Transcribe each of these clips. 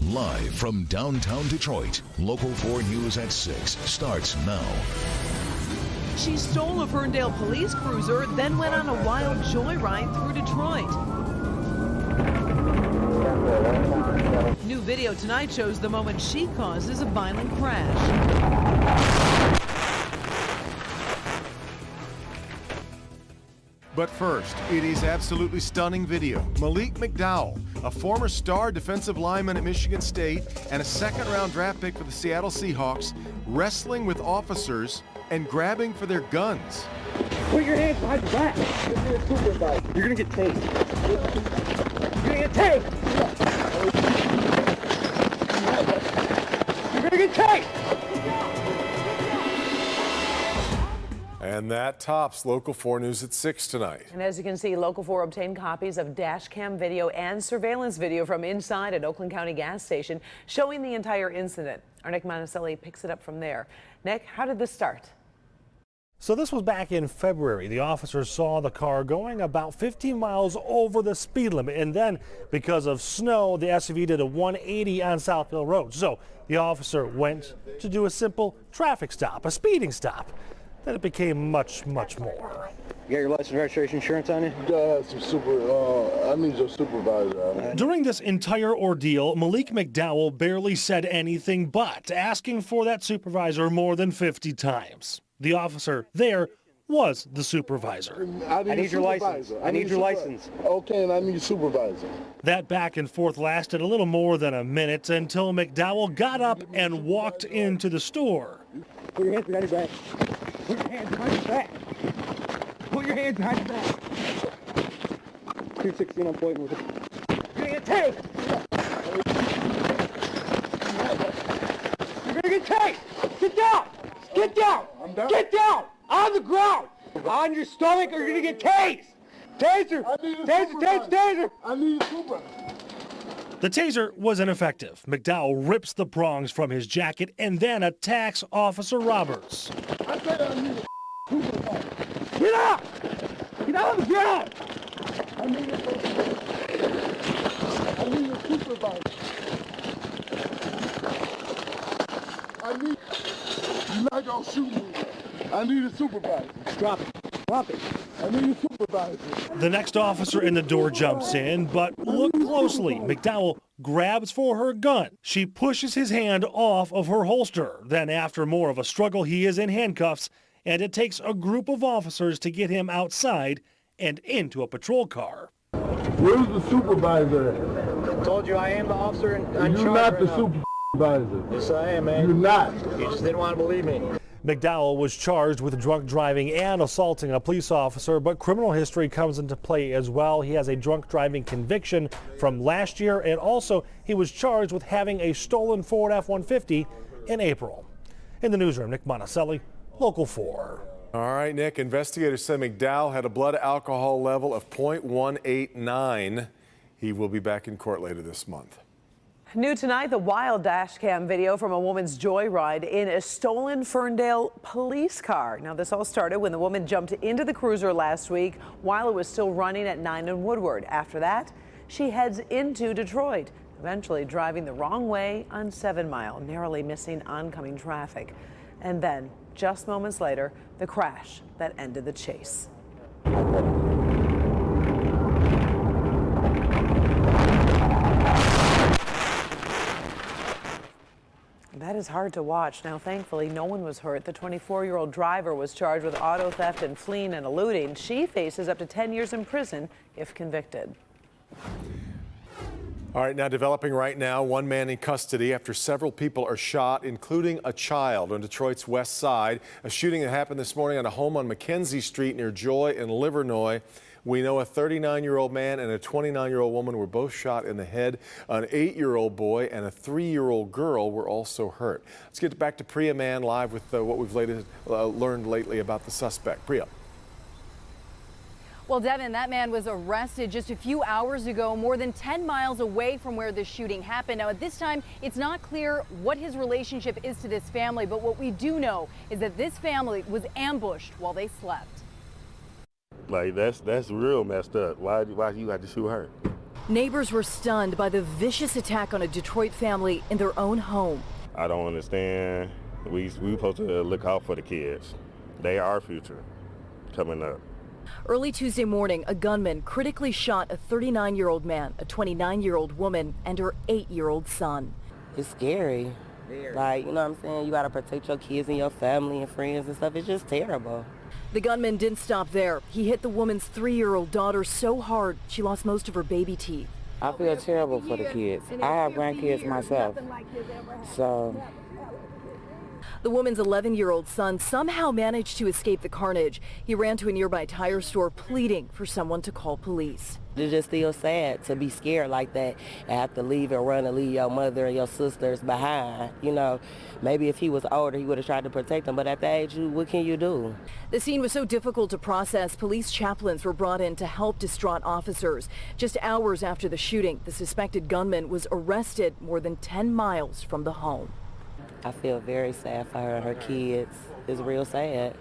Live from downtown Detroit, Local 4 News at 6 starts now. She stole a Ferndale police cruiser, then went on a wild joyride through Detroit. New video tonight shows the moment she causes a violent crash. But first, it is absolutely stunning video. Malik McDowell, a former star defensive lineman at Michigan State and a second-round draft pick for the Seattle Seahawks, wrestling with officers and grabbing for their guns. Put your hands behind your back. You're gonna get tased. You're gonna get tased. You're gonna get tased. And that tops Local 4 News at 6 tonight. And as you can see, Local 4 obtained copies of dash cam video and surveillance video from inside an Oakland County gas station showing the entire incident. Our Nick Monticelli picks it up from there. Nick, how did this start? So this was back in February. The officers saw the car going about 15 miles over the speed limit, and then because of snow, the SUV did a 180 on Southfield Road. So the officer went to do a simple traffic stop, a speeding stop. Then it became much, much more. You got your license, registration, insurance on you? I need your supervisor. During this entire ordeal, Malik McDowell barely said anything but asking for that supervisor more than 50 times. The officer there was the supervisor. I need your license. I need your license. Okay, and I need your supervisor. That back and forth lasted a little more than a minute until McDowell got up and walked into the store. Put your hands behind your back. Put your hands behind your back. Put your hands behind your back. 216, I'm pointing with it. You're gonna get tased. You're gonna get tased. Get down. Get down. I'm down. Get down. On the ground. On your stomach or you're gonna get tased. Taser. Taser. I need a supervisor. The taser was ineffective. McDowell rips the prongs from his jacket and then attacks Officer Roberts. I said I need a supervisor. Get up. Get out of the ground. I need a supervisor. You're not gonna shoot me. I need a supervisor. Drop it. Drop it. I need a supervisor. The next officer in the door jumps in, but look closely. McDowell grabs for her gun. She pushes his hand off of her holster. Then after more of a struggle, he is in handcuffs, and it takes a group of officers to get him outside and into a patrol car. Where's the supervisor? I told you I am the officer in charge. You're not the right supervisor. Yes, I am, man. You're not. You just didn't want to believe me. McDowell was charged with drunk driving and assaulting a police officer, but criminal history comes into play as well. He has a drunk driving conviction from last year, and also he was charged with having a stolen Ford F-150 in April. In the newsroom, Nick Monticelli, Local 4. All right, Nick, investigators said McDowell had a blood alcohol level of .189. He will be back in court later this month. New tonight, the wild dash cam video from a woman's joyride in a stolen Ferndale police car. Now, this all started when the woman jumped into the cruiser last week while it was still running at 9 and Woodward. After that, she heads into Detroit, eventually driving the wrong way on 7 Mile, narrowly missing oncoming traffic. And then, just moments later, the crash that ended the chase. That is hard to watch. Now, thankfully, no one was hurt. The 24-year-old driver was charged with auto theft and fleeing and eluding. She faces up to 10 years in prison if convicted. All right, now developing right now, one man in custody after several people are shot, including a child on Detroit's west side. A shooting that happened this morning on a home on Mackenzie Street near Joy and Livernois. We know a 39-year-old man and a 29-year-old woman were both shot in the head. An 8-year-old boy and a 3-year-old girl were also hurt. Let's get back to Priya Mann live with what we've learned lately about the suspect. Priya. Well, Devin, that man was arrested just a few hours ago, more than 10 miles away from where the shooting happened. Now, at this time, it's not clear what his relationship is to this family, but what we do know is that this family was ambushed while they slept. Like, that's real messed up. Why you had to shoot her? Neighbors were stunned by the vicious attack on a Detroit family in their own home. I don't understand. We supposed to look out for the kids. They are our future coming up. Early Tuesday morning, a gunman critically shot a 39-year-old man, a 29-year-old woman, and her 8-year-old son. It's scary. Like, you know what I'm saying? You got to protect your kids and your family and friends and stuff. It's just terrible. The gunman didn't stop there. He hit the woman's 3-year-old daughter so hard she lost most of her baby teeth. I feel terrible for the kids. I have grandkids myself. So the woman's 11-year-old son somehow managed to escape the carnage. He ran to a nearby tire store pleading for someone to call police. it's just still sad to be scared like that and have to leave and run and leave your mother and your sisters behind. You know, maybe if he was older, he would have tried to protect them, but at that age, what can you do? The scene was so difficult to process, police chaplains were brought in to help distraught officers. Just hours after the shooting, the suspected gunman was arrested more than 10 miles from the home. I feel very sad for her and her kids. It's real sad.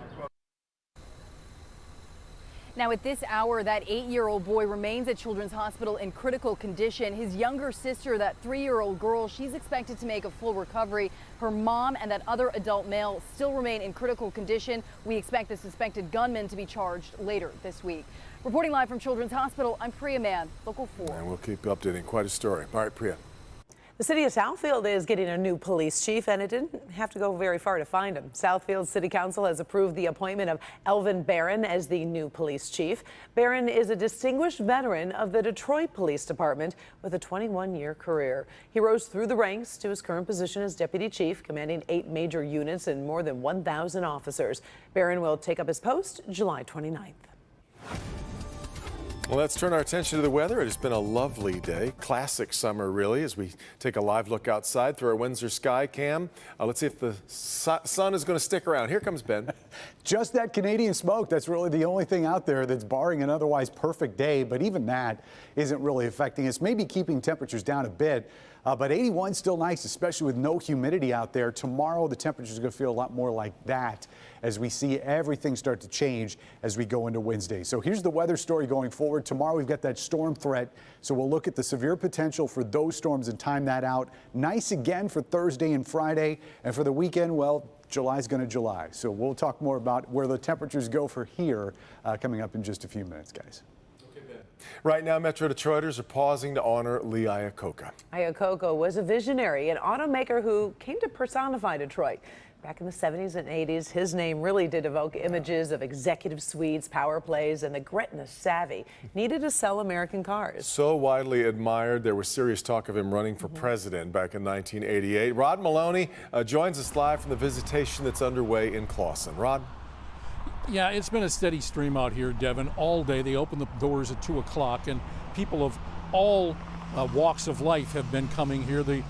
Now at this hour, that 8-year-old boy remains at Children's Hospital in critical condition. His younger sister, that 3-year-old girl, she's expected to make a full recovery. Her mom and that other adult male still remain in critical condition. We expect the suspected gunman to be charged later this week. Reporting live from Children's Hospital, I'm Priya Mann, Local 4. And we'll keep you updating. Quite a story. All right, Priya. The city of Southfield is getting a new police chief, and it didn't have to go very far to find him. Southfield City Council has approved the appointment of Elvin Barron as the new police chief. Barron is a distinguished veteran of the Detroit Police Department with a 21-year career. He rose through the ranks to his current position as deputy chief, commanding 8 major units and more than 1,000 officers. Barron will take up his post July 29th. Well, let's turn our attention to the weather. It has been a lovely day, classic summer really, as we take a live look outside through our Windsor sky cam. Let's see if the sun is going to stick around. Here comes Ben. Just that Canadian smoke. That's really the only thing out there that's barring an otherwise perfect day, but even that isn't really affecting us. Maybe keeping temperatures down a bit. But 81 still nice, especially with no humidity out there. Tomorrow, the temperatures are going to feel a lot more like that as we see everything start to change as we go into Wednesday. So here's the weather story going forward. Tomorrow, we've got that storm threat. So we'll look at the severe potential for those storms and time that out. Nice again for Thursday and Friday. And for the weekend, well, July's going to July. So we'll talk more about where the temperatures go for here coming up in just a few minutes, guys. Right now, Metro Detroiters are pausing to honor Lee Iacocca. Iacocca was a visionary, an automaker who came to personify Detroit. Back in the 70s and 80s, his name really did evoke images of executive suites, power plays, and the grit and the savvy needed to sell American cars. So widely admired, there was serious talk of him running for president back in 1988. Rod Maloney joins us live from the visitation that's underway in Clawson. Rod? Yeah, it's been a steady stream out here, Devin, all day. They opened the doors at 2 o'clock, and people of all walks of life have been coming here. The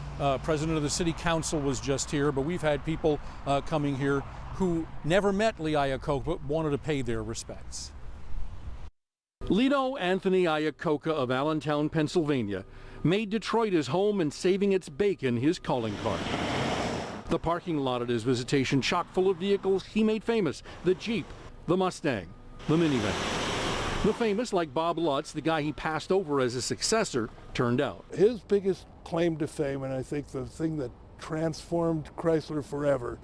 president of the city council was just here, but we've had people coming here who never met Lee Iacocca but wanted to pay their respects. Lito Anthony Iacocca of Allentown, Pennsylvania, made Detroit his home and saving its bacon his calling card. The parking lot at his visitation chock full of vehicles he made famous: the Jeep, the Mustang, the minivan. The famous, like Bob Lutz, the guy he passed over as a successor, turned out. His biggest claim to fame, and I think the thing that transformed Chrysler forever,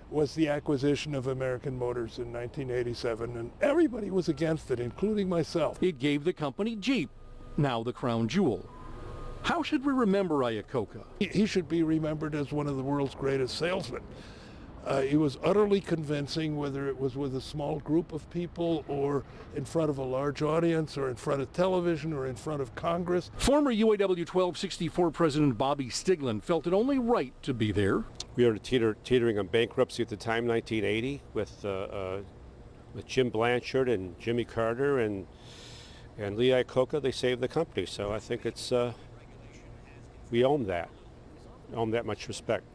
was the acquisition of American Motors in 1987, and everybody was against it, including myself. It gave the company Jeep, now the crown jewel. How should we remember Iacocca? He should be remembered as one of the world's greatest salesmen. He was utterly convincing, whether it was with a small group of people or in front of a large audience or in front of television or in front of Congress. Former UAW 1264 President Bobby Stiglin felt it only right to be there. We were teetering on bankruptcy at the time, 1980, with Jim Blanchard and Jimmy Carter and Lee Iacocca. They saved the company, so I think it's we own that much respect.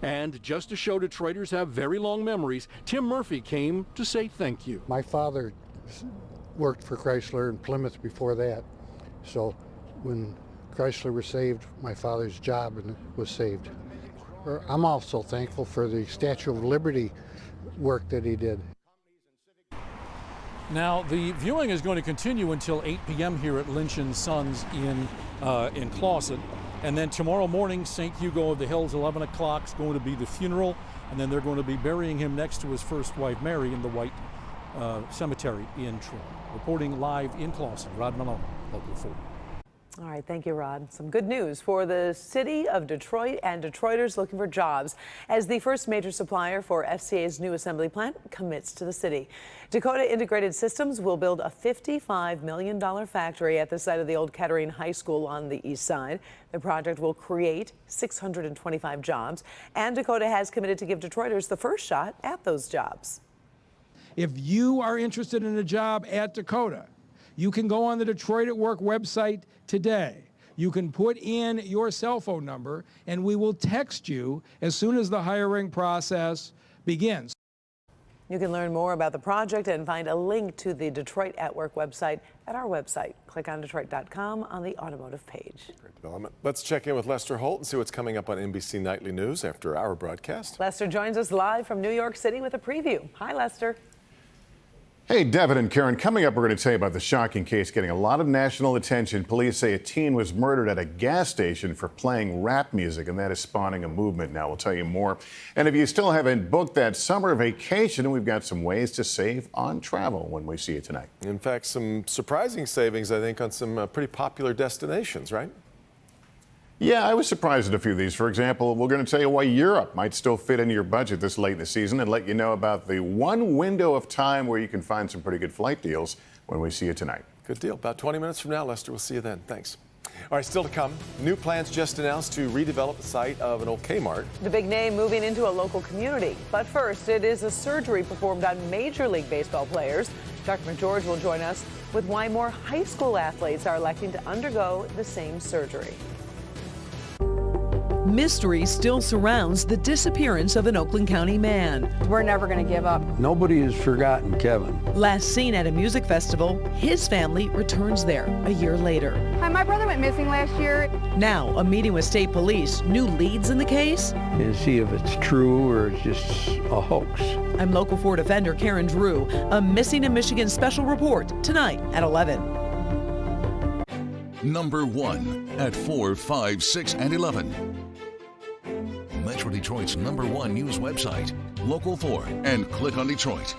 And just to show Detroiters have very long memories, Tim Murphy came to say thank you. My father worked for Chrysler in Plymouth before that, so when Chrysler was saved, my father's job was saved. I'm also thankful for the Statue of Liberty work that he did. Now, the viewing is going to continue until 8 p.m. here at Lynch & Sons in in Clawson. And then tomorrow morning, St. Hugo of the Hills, 11 o'clock, is going to be the funeral. And then they're going to be burying him next to his first wife, Mary, in the White Cemetery in Troy. Reporting live in Clawson, Rod Malone, Local 4. All right, thank you, Rod. Some good news for the city of Detroit and Detroiters looking for jobs as the first major supplier for FCA's new assembly plant commits to the city. Dakota Integrated Systems will build a $55 million factory at the site of the old Kettering High School on the east side. The project will create 625 jobs, and Dakota has committed to give Detroiters the first shot at those jobs. If you are interested in a job at Dakota, you can go on the Detroit at Work website today. You can put in your cell phone number, and we will text you as soon as the hiring process begins. You can learn more about the project and find a link to the Detroit at Work website at our website. Click on Detroit.com on the automotive page. Great development. Let's check in with Lester Holt and see what's coming up on NBC Nightly News after our broadcast. Lester joins us live from New York City with a preview. Hi, Lester. Hey, Devin and Karen, coming up, we're going to tell you about the shocking case getting a lot of national attention. Police say a teen was murdered at a gas station for playing rap music, and that is spawning a movement now. We'll tell you more. And if you still haven't booked that summer vacation, we've got some ways to save on travel when we see you tonight. In fact, some surprising savings, I think, on some pretty popular destinations, right? Yeah, I was surprised at a few of these. For example, we're going to tell you why Europe might still fit into your budget this late in the season and let you know about the one window of time where you can find some pretty good flight deals when we see you tonight. Good deal. About 20 minutes from now, Lester. We'll see you then. Thanks. All right, still to come. New plans just announced to redevelop the site of an old Kmart. The big name moving into a local community. But first, it is a surgery performed on Major League Baseball players. Dr. McGeorge will join us with why more high school athletes are electing to undergo the same surgery. Mystery still surrounds the disappearance of an Oakland County man. We're never going to give up. Nobody has forgotten Kevin. Last seen at a music festival, his family returns there a year later. Hi, my brother went missing last year. Now, a meeting with state police, new leads in the case? And see if it's true or it's just a hoax. I'm Local 4 Defender Karen Drew. A Missing in Michigan special report tonight at 11. Number 1 at 4, 5, 6, and 11. Metro Detroit's #1 news website, Local 4, and Click on Detroit.